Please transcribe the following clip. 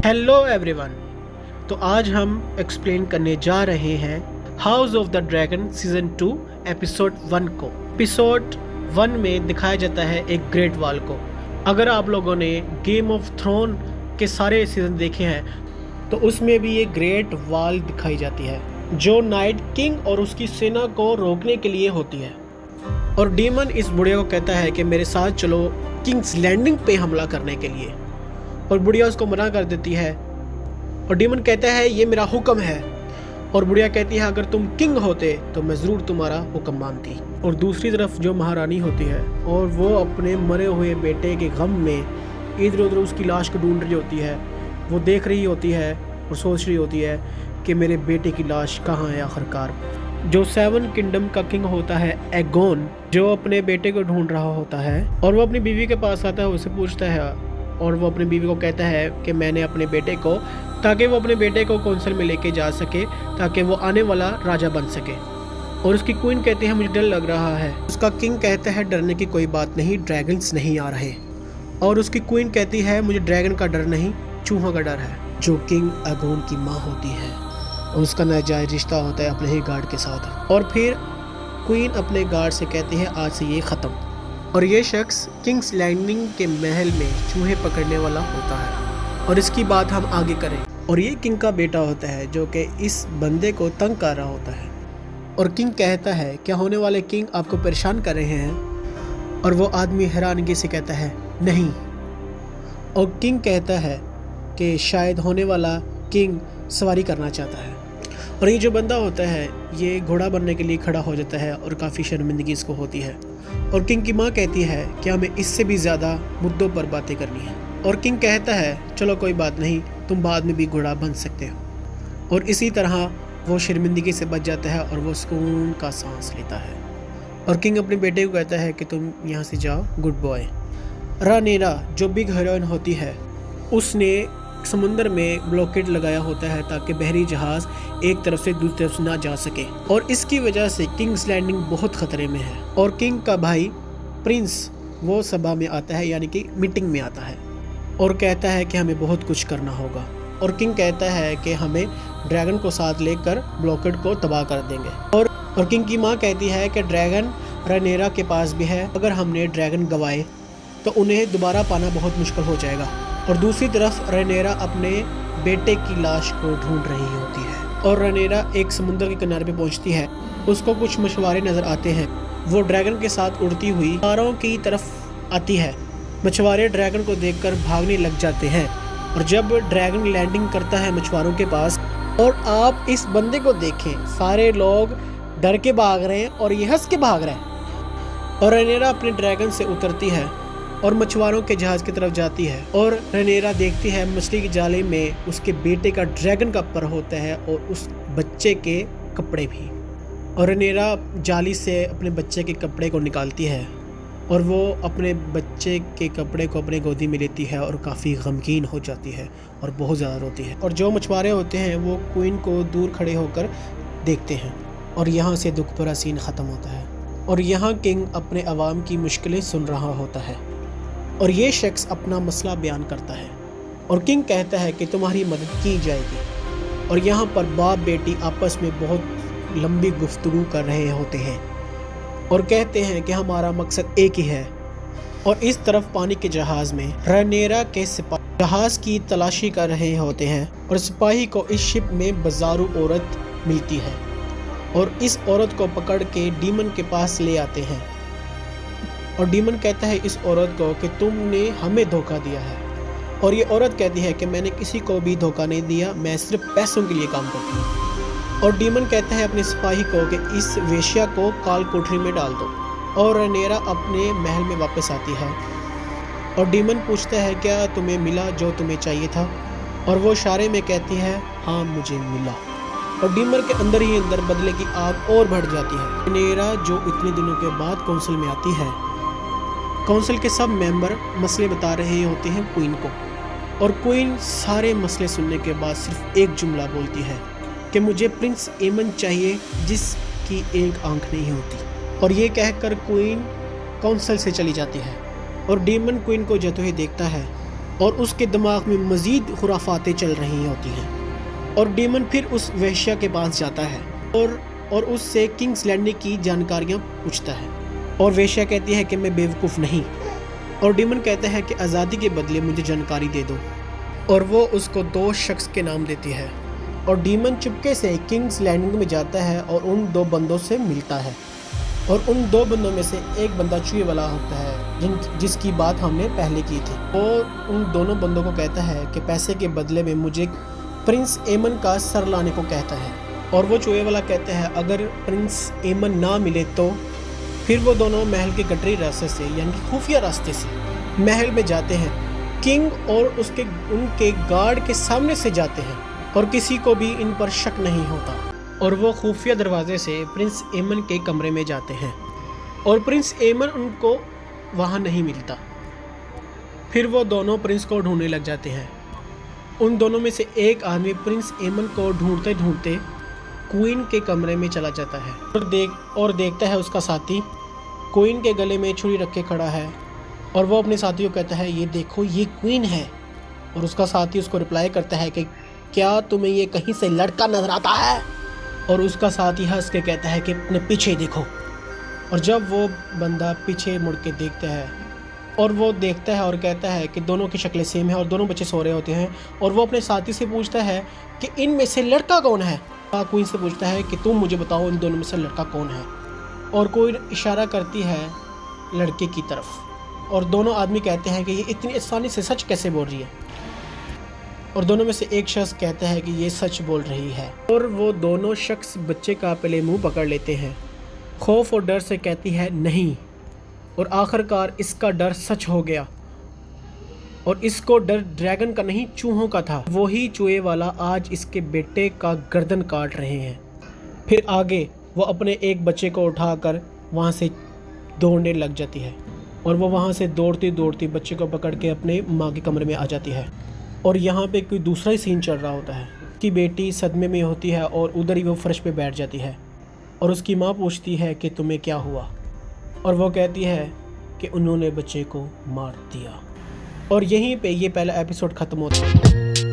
Hello everyone. तो आज हम एक्सप्लेन करने जा रहे हैं house of the dragon season 2 episode 1 को। एपिसोड 1 में दिखाया जाता है एक ग्रेट वॉल को। अगर आप लोगों ने गेम ऑफ थ्रोन के सारे सीजन देखे हैं तो उसमें भी ये ग्रेट वॉल दिखाई जाती है जो नाइट किंग और उसकी सेना को रोकने के लिए होती है। और डीमन इस बुढ़िया को कहता है कि मेरे साथ चलो किंग्स लैंडिंग पे हमला करने के लिए, और बुढ़िया उसको मना कर देती है। और डीमन कहता है ये मेरा हुक्म है, और बुढ़िया कहती है अगर तुम किंग होते तो मैं ज़रूर तुम्हारा हुक्म मानती। और दूसरी तरफ जो महारानी होती है और वो अपने मरे हुए बेटे के गम में इधर उधर उसकी लाश को ढूंढ रही होती है। वो देख रही होती है और सोच रही होती है कि मेरे बेटे की लाश कहाँ है आखिरकार। जो 7 किंगडम का किंग होता है एगोन, जो अपने बेटे को ढूंढ रहा होता है, और वो अपनी बीवी के पास आता है, उसे पूछता है, और वो अपनी बीवी को कहता है कि मैंने अपने बेटे को, ताकि वो अपने बेटे को काउंसिल में लेके जा सके ताकि वो आने वाला राजा बन सके। और उसकी क्वीन कहती है मुझे डर लग रहा है। उसका किंग कहता है डरने की कोई बात नहीं, ड्रैगन्स नहीं आ रहे। और उसकी क्वीन कहती है मुझे ड्रैगन का डर नहीं, चूहों का डर है। जो किंग एगोन की माँ होती है और उसका नाजायज रिश्ता होता है अपने ही गार्ड के साथ। और फिर क्वीन अपने गार्ड से कहती है आज से ये ख़त्म। और ये शख्स किंग्स लैंडिंग के महल में चूहे पकड़ने वाला होता है। और इसकी बात हम आगे करें। और ये किंग का बेटा होता है जो कि इस बंदे को तंग कर रहा होता है। और किंग कहता है क्या होने वाले किंग आपको परेशान कर रहे हैं? और वो आदमी हैरानगी से कहता है नहीं। और किंग कहता है कि शायद होने वाला किंग सवारी करना चाहता है। और ये जो बंदा होता है ये घोड़ा बनने के लिए खड़ा हो जाता है और काफ़ी शर्मिंदगी इसको होती है। और किंग की माँ कहती है कि हमें इससे भी ज़्यादा मुद्दों पर बातें करनी है। और किंग कहता है चलो कोई बात नहीं, तुम बाद में भी घोड़ा बन सकते हो। और इसी तरह वो शर्मिंदगी से बच जाता है और वो सुकून का सांस लेता है। और किंग अपने बेटे को कहता है कि तुम यहाँ से जाओ, गुड बॉय। रानेरा जो बिग हीरोइन होती है उसने समुंदर में ब्लॉकेड लगाया होता है ताकि बहरी जहाज़ एक तरफ से दूसरी तरफ ना जा सके। और इसकी वजह से किंग्स लैंडिंग बहुत ख़तरे में है। और किंग का भाई प्रिंस वो सभा में आता है, यानी कि मीटिंग में आता है, और कहता है कि हमें बहुत कुछ करना होगा। और किंग कहता है कि हमें ड्रैगन को साथ लेकर ब्लॉकेड को तबाह कर देंगे। और किंग की माँ कहती है कि ड्रैगन रनेरा के पास भी है, अगर हमने ड्रैगन गंवाए तो उन्हें दोबारा पाना बहुत मुश्किल हो जाएगा। और दूसरी तरफ रनेरा अपने बेटे की लाश को ढूंढ रही होती है। और रनेरा एक समुंदर के किनारे पे पहुंचती है। उसको कुछ मछुआरे नज़र आते हैं। वो ड्रैगन के साथ उड़ती हुई तारों की तरफ आती है। मछुआरे ड्रैगन को देखकर भागने लग जाते हैं। और जब ड्रैगन लैंडिंग करता है मछुआरों के पास, और आप इस बंदे को देखें, सारे लोग डर के भाग रहे हैं और ये हंस के भाग रहे हैं। और रनेरा अपने ड्रैगन से उतरती है और मछुआरों के जहाज़ की तरफ जाती है। और रनेरा देखती है मछली की जाली में उसके बेटे का ड्रैगन का पर होता है और उस बच्चे के कपड़े भी। और रनेरा जाली से अपने बच्चे के कपड़े को निकालती है और वो अपने बच्चे के कपड़े को अपने गोदी में लेती है और काफ़ी गमगीन हो जाती है और बहुत ज़्यादा रोती है। और जो मछुआरे होते हैं वो क्वीन को दूर खड़े होकर देखते हैं। और यहाँ से दुख भरा सीन ख़त्म होता है। और यहाँ किंग अपने अवाम की मुश्किलें सुन रहा होता है और ये शख्स अपना मसला बयान करता है। और किंग कहता है कि तुम्हारी मदद की जाएगी। और यहाँ पर बाप बेटी आपस में बहुत लंबी गुफ्तगू कर रहे होते हैं और कहते हैं कि हमारा मकसद एक ही है। और इस तरफ पानी के जहाज़ में रनेरा के सिपाही जहाज़ की तलाशी कर रहे होते हैं। और सिपाही को इस शिप में बाजारू औरत मिलती है और इस औरत को पकड़ के डीमन के पास ले आते हैं। और डीमन कहता है इस औरत को कि तुमने हमें धोखा दिया है। और ये औरत कहती है कि मैंने किसी को भी धोखा नहीं दिया, मैं सिर्फ पैसों के लिए काम करती हूँ। और डीमन कहता है अपने सिपाही को कि इस वेश्या को काल कोठरी में डाल दो। और रनेरा अपने महल में वापस आती है और डीमन पूछता है क्या तुम्हें मिला जो तुम्हें चाहिए था? और वो इशारे में कहती है हाँ मुझे मिला। और डीमन के अंदर ही अंदर बदले की आग और बढ़ जाती है। रनेरा जो इतने दिनों के बाद काउंसिल में आती है, काउंसिल के सब मेंबर मसले बता रहे होते हैं क्वीन को। और क्वीन सारे मसले सुनने के बाद सिर्फ एक जुमला बोलती है कि मुझे प्रिंस एमन चाहिए जिसकी एक आंख नहीं होती। और ये कहकर क्वीन काउंसिल से चली जाती है। और डीमन क्वीन को जाते हुए देखता है और उसके दिमाग में मज़ीद खुराफातें चल रही होती हैं। और डेमन फिर उस वेश्या के पास जाता है और उससे किंग्स लैंडिंग की जानकारियाँ पूछता है। और वेश्या कहती है कि मैं बेवकूफ़ नहीं। और डेमन कहता है कि आज़ादी के बदले मुझे जानकारी दे दो। और वो उसको 2 शख्स के नाम देती है। और डीमन चुपके से किंग्स लैंडिंग में जाता है और उन 2 बंदों से मिलता है। और उन 2 बंदों में से एक बंदा चूहे वाला होता है जिसकी बात हमने पहले की थी। और उन दोनों बंदों को कहता है कि पैसे के बदले में मुझे प्रिंस एमन का सर लाने को कहता है। और वो चूहे वाला कहता है अगर प्रिंस एमन ना मिले तो फिर वो दोनों महल के गटरी रास्ते से यानी कि खुफिया रास्ते से महल में जाते हैं। किंग और उनके गार्ड के सामने से जाते हैं और किसी को भी इन पर शक नहीं होता। और वो खुफिया दरवाजे से प्रिंस एमन के कमरे में जाते हैं और प्रिंस एमन उनको वहाँ नहीं मिलता। फिर वो दोनों प्रिंस को ढूंढने लग जाते हैं। उन दोनों में से एक आदमी प्रिंस एमन को ढूंढते ढूंढते क्वीन के कमरे में चला जाता है और देखता है उसका साथी क्वीन के गले में छुरी रख के खड़ा है। और वो अपने साथी को कहता है ये देखो ये क्वीन है। और उसका साथी उसको रिप्लाई करता है कि क्या तुम्हें ये कहीं से लड़का नजर आता है? और उसका साथी हंस के कहता है कि अपने पीछे देखो। और जब वो बंदा पीछे मुड़ के देखता है और वो देखता है और कहता है कि दोनों की शक्लें सेम है और दोनों बच्चे सो रहे होते हैं। और वो अपने साथी से पूछता है कि इनमें से लड़का कौन है? क्वीन से पूछता है कि तुम मुझे बताओ इन दोनों में से लड़का कौन है। और कोई इशारा करती है लड़के की तरफ। और दोनों आदमी कहते हैं कि ये इतनी आसानी से सच कैसे बोल रही है। और दोनों में से एक शख्स कहता है कि ये सच बोल रही है। और वो दोनों शख्स बच्चे का पहले मुंह पकड़ लेते हैं। खौफ और डर से कहती है नहीं। और आखिरकार इसका डर सच हो गया और इसको डर ड्रैगन का नहीं चूहों का था। वही चूहे वाला आज इसके बेटे का गर्दन काट रहे हैं। फिर आगे वो अपने एक बच्चे को उठाकर वहाँ से दौड़ने लग जाती है। और वो वहाँ से दौड़ती दौड़ती बच्चे को पकड़ के अपने माँ के कमरे में आ जाती है। और यहाँ पे कोई दूसरा ही सीन चल रहा होता है कि बेटी सदमे में होती है और उधर ही वो फर्श पे बैठ जाती है। और उसकी माँ पूछती है कि तुम्हें क्या हुआ? और वो कहती है कि उन्होंने बच्चे को मार दिया। और यहीं पे ये पहला एपिसोड ख़त्म होता है।